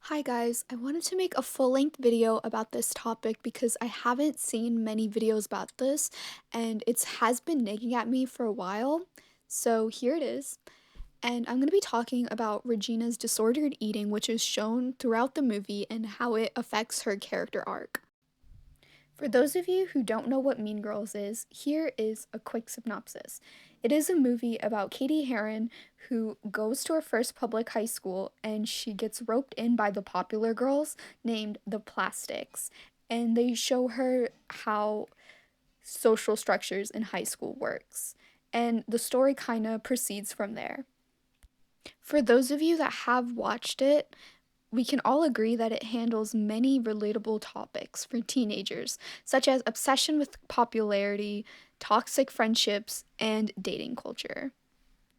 Hi guys, I wanted to make a full-length video about this topic because I haven't seen many videos about this and it has been nagging at me for a while. So here it is. And I'm going to be talking about Regina's disordered eating, which is shown throughout the movie and how it affects her character arc. For those of you who don't know what Mean Girls is, here is a quick synopsis. It is a movie about Katie Heron who goes to her first public high school and she gets roped in by the popular girls named the Plastics. And they show her how social structures in high school works. And the story kind of proceeds from there. For those of you that have watched it, we can all agree that it handles many relatable topics for teenagers, such as obsession with popularity, toxic friendships, and dating culture.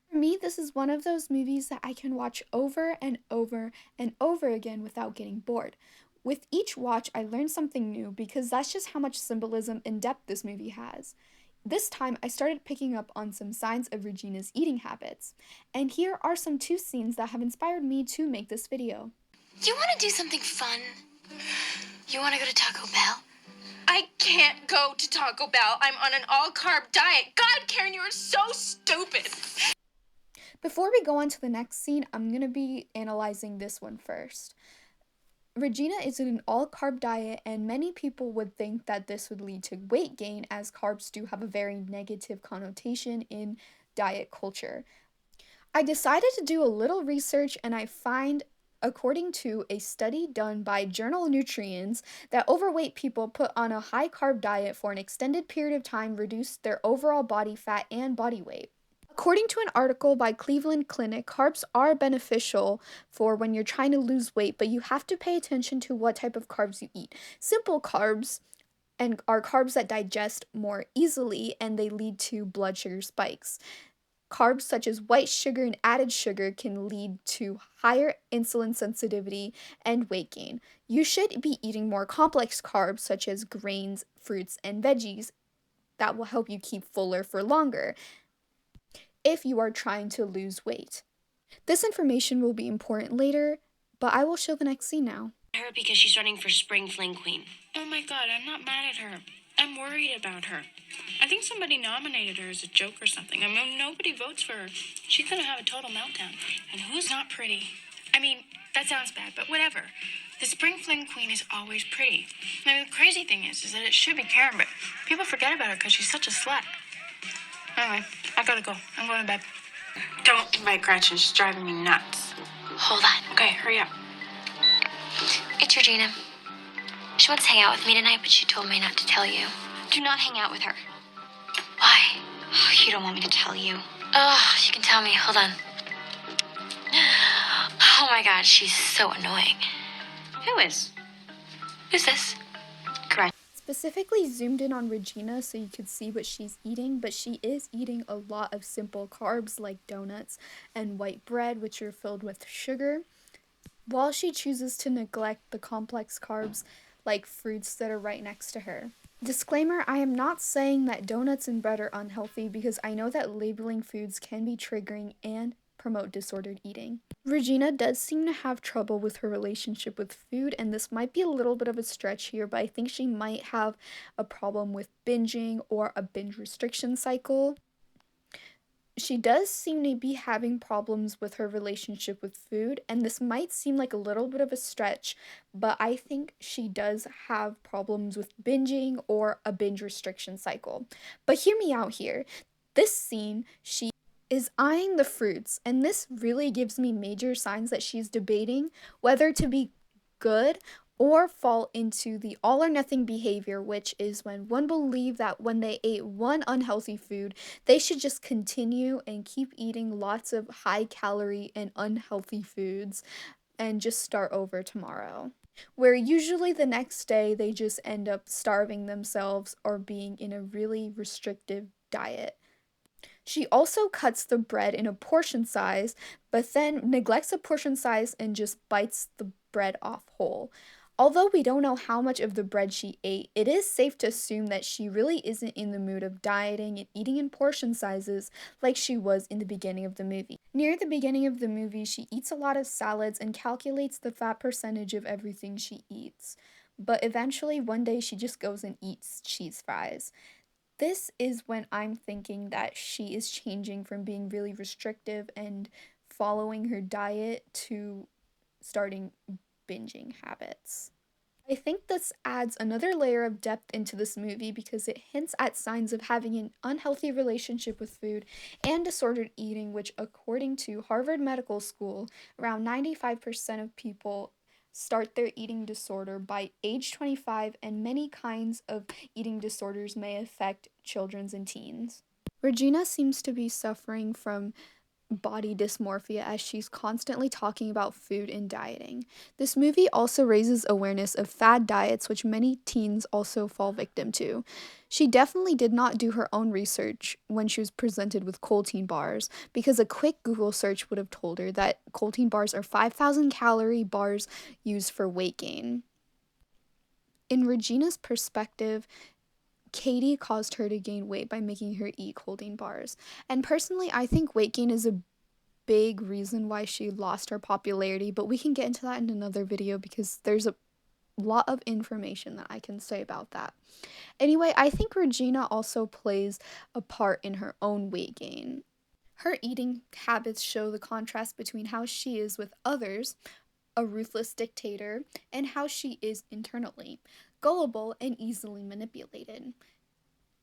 For me, this is one of those movies that I can watch over and over and over again without getting bored. With each watch, I learn something new because that's just how much symbolism and depth this movie has. This time, I started picking up on some signs of Regina's eating habits, and here are some two scenes that have inspired me to make this video. Do you want to do something fun? You want to go to Taco Bell? I can't go to Taco Bell. I'm on an all-carb diet. God, Karen, you are so stupid. Before we go on to the next scene, I'm going to be analyzing this one first. Regina is in an all-carb diet, and many people would think that this would lead to weight gain, as carbs do have a very negative connotation in diet culture. I decided to do a little research, and I find, according to a study done by Journal Nutrients, that overweight people put on a high-carb diet for an extended period of time reduced their overall body fat and body weight. According to an article by Cleveland Clinic, carbs are beneficial for when you're trying to lose weight, but you have to pay attention to what type of carbs you eat. Simple carbs are carbs that digest more easily and they lead to blood sugar spikes. Carbs such as white sugar and added sugar can lead to higher insulin sensitivity and weight gain. You should be eating more complex carbs such as grains, fruits, and veggies that will help you keep fuller for longer if you are trying to lose weight. This information will be important later, but I will show the next scene now. Her because she's running for Spring Fling Queen. Oh my God, I'm not mad at her. I'm worried about her. I think somebody nominated her as a joke or something. I mean, nobody votes for her. She's gonna have a total meltdown. And who's not pretty? I mean, that sounds bad, but whatever. The Spring Fling Queen is always pretty. I mean, the crazy thing is that it should be Karen, but people forget about her because she's such a slut. Anyway, I gotta go. I'm going to bed. Don't invite Gretchen. She's driving me nuts. Hold on. Okay, hurry up. It's Regina. She wants to hang out with me tonight, but she told me not to tell you. Do not hang out with her. Why? Oh, you don't want me to tell you. Oh, she can tell me. Hold on. Oh my God, she's so annoying. Who is? Who's this? Specifically zoomed in on Regina so you could see what she's eating, but she is eating a lot of simple carbs like donuts and white bread, which are filled with sugar, while she chooses to neglect the complex carbs like fruits that are right next to her. Disclaimer, I am not saying that donuts and bread are unhealthy because I know that labeling foods can be triggering and promote disordered eating. Regina does seem to have trouble with her relationship with food, and this might be a little bit of a stretch here, but I think she might have a problem with binging or a binge restriction cycle. She does seem to be having problems with her relationship with food, and this might seem like a little bit of a stretch, but I think she does have problems with binging or a binge restriction cycle. But hear me out here. This scene, she is eyeing the fruits, and this really gives me major signs that she's debating whether to be good or fall into the all or nothing behavior, which is when one believe that when they ate one unhealthy food, they should just continue and keep eating lots of high calorie and unhealthy foods and just start over tomorrow. Where usually the next day they just end up starving themselves or being in a really restrictive diet. She also cuts the bread in a portion size, but then neglects the portion size and just bites the bread off whole. Although we don't know how much of the bread she ate, it is safe to assume that she really isn't in the mood of dieting and eating in portion sizes like she was in the beginning of the movie. Near the beginning of the movie, she eats a lot of salads and calculates the fat percentage of everything she eats. But eventually, one day, she just goes and eats cheese fries. This is when I'm thinking that she is changing from being really restrictive and following her diet to starting binging habits. I think this adds another layer of depth into this movie because it hints at signs of having an unhealthy relationship with food and disordered eating, which, according to Harvard Medical School, around 95% of people start their eating disorder by age 25, and many kinds of eating disorders may affect children and teens. Regina seems to be suffering from body dysmorphia as she's constantly talking about food and dieting. This movie also raises awareness of fad diets, which many teens also fall victim to. She definitely did not do her own research when she was presented with Colteen bars, because a quick Google search would have told her that Colteen bars are 5,000 calorie bars used for weight gain. In Regina's perspective, Katie caused her to gain weight by making her eat Colteen bars. And personally, I think weight gain is a big reason why she lost her popularity, but we can get into that in another video because there's a lot of information that I can say about that. Anyway, I think Regina also plays a part in her own weight gain. Her eating habits show the contrast between how she is with others, a ruthless dictator, and how she is internally, gullible and easily manipulated.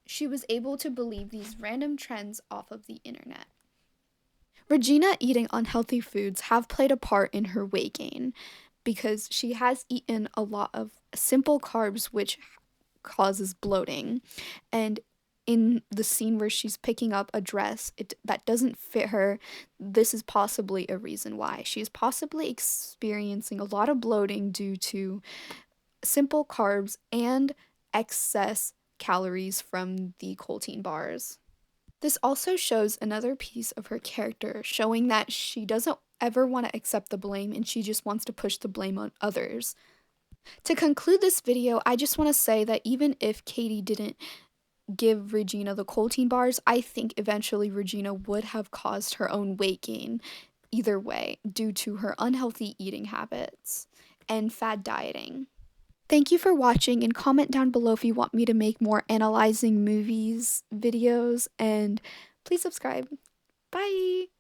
She was able to believe these random trends off of the internet. Regina eating unhealthy foods have played a part in her weight gain because she has eaten a lot of simple carbs, which causes bloating. And in the scene where she's picking up a dress that doesn't fit her, this is possibly a reason why. She's possibly experiencing a lot of bloating due to simple carbs and excess calories from the Colteen bars. This also shows another piece of her character, showing that she doesn't ever want to accept the blame and she just wants to push the blame on others. To conclude this video, I just want to say that even if Katie didn't give Regina the Colteen bars, I think eventually Regina would have caused her own weight gain either way due to her unhealthy eating habits and fad dieting. Thank you for watching, and comment down below if you want me to make more analyzing movies videos, and please subscribe. Bye!